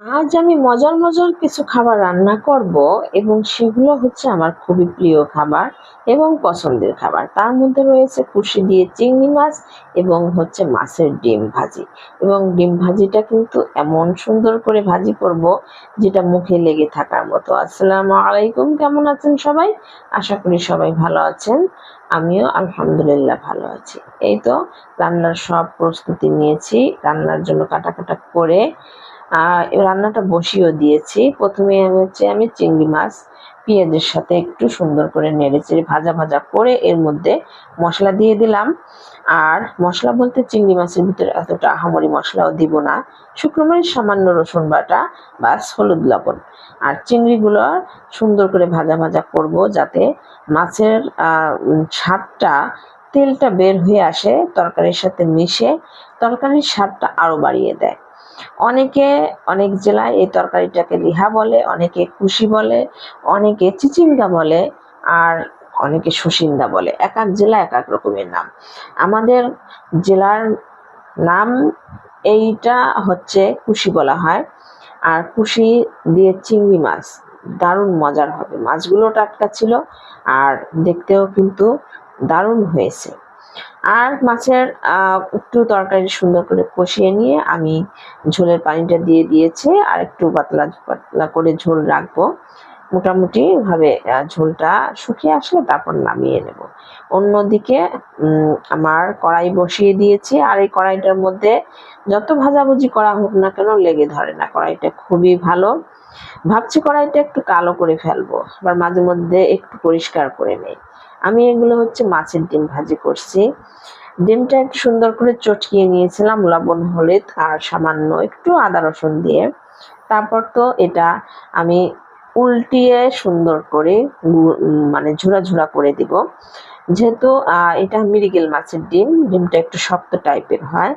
আজ আমি মজার মজার কিছু খাবার রান্না করব এবং সেগুলো হচ্ছে আমার খুবই প্রিয় খাবার এবং পছন্দের খাবার। তার মধ্যে রয়েছে কুশি দিয়ে চিংড়ি মাছ এবং হচ্ছে মাছের ডিম ভাজি। এবং ডিম ভাজিটা কিন্তু এমন সুন্দর করে ভাজি করব যেটা মুখে লেগে থাকার মতো। আসসালামু আলাইকুম, কেমন আছেন সবাই? আশা করি সবাই ভালো আছেন। আমিও আলহামদুলিল্লাহ ভালো আছি। এই তো রান্নার সব প্রস্তুতি নিয়েছি, রান্নার জন্য কাটা করে এই রান্নাটা বসিয়েও দিয়েছি। প্রথমে আমি চিংড়ি মাছ পেঁয়াজের সাথে একটু সুন্দর করে নেড়েচেড়ে ভাজা করে এর মধ্যে মশলা দিয়ে দিলাম। আর মশলা বলতে চিংড়ি মাছের ভিতরে এতটা আহামরি মশলাও দিব না। শুকনো মরিচ, সামান্য রসুন বাটা, বাস হলুদ লবণ। আর চিংড়িগুলো সুন্দর করে ভাজা করব যাতে মাছের স্বাদটা, তেলটা বের হয়ে আসে তরকারির সাথে মিশে তরকারির স্বাদটা আরো বাড়িয়ে দেয়। অনেকে অনেক জেলায় এই তরকারিটাকে লিহা বলে, অনেকে কুশি বলে, অনেকে চিচিঙ্গা বলে, আর অনেকে সুসিন্দা বলে। এক এক জেলা এক এক রকমের নাম। আমাদের জেলার নাম এইটা হচ্ছে কুশি বলা হয়। আর কুশি দিয়ে চিংড়ি মাছ দারুণ মজার হবে। মাছগুলো টাটকা ছিল আর দেখতেও কিন্তু দারুণ হয়েছে। আর মাছের একটু তরকারি সুন্দর করে কষিয়ে নিয়ে আমি ঝোলের পানিটা দিয়ে দিয়েছি। আর একটু পাতলা করে ঝোল রাখবো। মোটামুটি ভাবে ঝোলটা শুকিয়ে আসলে তারপর নামিয়ে নেব। অন্যদিকে আমার কড়াই বসিয়ে দিয়েছি। আর এই কড়াইটার মধ্যে যত ভাজাভুজি করা হোক না কেন লেগে ধরে না। কড়াইটা খুবই ভালো। ভাবছি কড়াইটা একটু কালো করে ফেলবো, আবার মাঝে মধ্যে একটু পরিষ্কার করে নেই। আমি এগুলো হচ্ছে মাছের ডিম ভাজি করছি। ডিমটা একটু সুন্দর করে চটকিয়ে নিয়েছিলাম লবণ, হলুদ আর সামান্য একটু আদা রসুন দিয়ে। তারপর তো এটা আমি উল্টিয়ে সুন্দর করে মানে ঝুরা করে দিব। যেহেতু এটা মৃগেল মাছের ডিমটা একটু শক্ত টাইপের হয়।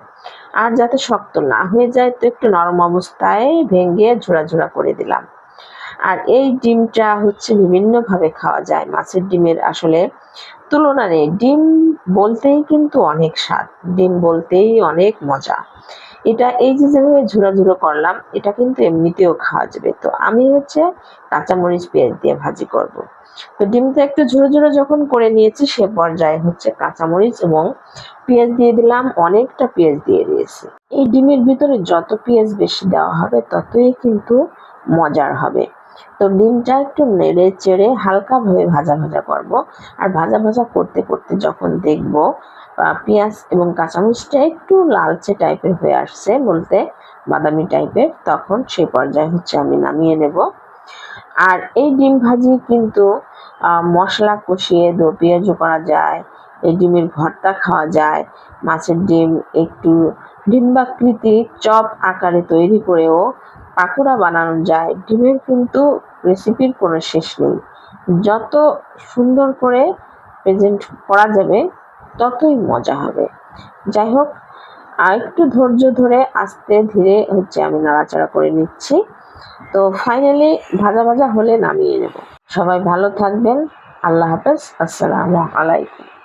আর যাতে শক্ত না হয়ে যায় তো একটু নরম অবস্থায় ভেঙে ঝুরা করে দিলাম। আর এই ডিমটা হচ্ছে বিভিন্নভাবে খাওয়া যায়। মাছের ডিমের আসলে তুলনা নেই। ডিম বলতেই কিন্তু অনেক স্বাদ, ডিম বলতেই অনেক মজা। এটা এই যে যেভাবে ঝুরা করলাম, এটা কিন্তু এমনিতেও খাওয়া যাবে। তো আমি হচ্ছে কাঁচামরিচ পেঁয়াজ দিয়ে ভাজি করব। তো ডিমটা একটু ঝুরো যখন করে নিয়েছি সে পর্যায়ে হচ্ছে কাঁচামরিচ এবং পেঁয়াজ দিয়ে দিলাম। অনেকটা পেঁয়াজ দিয়ে দিয়েছি। এই ডিমের ভিতরে যত পেঁয়াজ বেশি দেওয়া হবে ততই কিন্তু মজার হবে। তো ডিমটা একটু নেড়ে চেড়ে হালকাভাবে ভাজা করব। আর ভাজা করতে যখন দেখব পেঁয়াজ এবং কাঁচামরিচটা একটু লালচে টাইপের হয়ে আসছে, বলতে বাদামি টাইপের, তখন সেই পর্যায়ে হচ্ছে আমি নামিয়ে নেব। আর এই ডিম ভাজি কিন্তু মশলা কষিয়ে দো পেঁয়াজও করা যায়, এই ডিমের ভর্তা খাওয়া যায়, মাছের ডিম একটু ডিম্বাকৃতি চপ আকারে তৈরি করেও পাকোড়া বানানো যায়। ডিমের কিন্তু রেসিপির কোনো শেষ নেই। যত সুন্দর করে প্রেজেন্ট করা যাবে ততই মজা হবে। যাই হোক, আর একটু ধৈর্য ধরে আস্তে ধীরে হচ্ছে আমি নাড়াচাড়া করে নিচ্ছি। তো ফাইনালি ভাজা হলে নামিয়ে নেব। সবাই ভালো থাকবেন। আল্লাহ হাফেজ। আসসালামু আলাইকুম।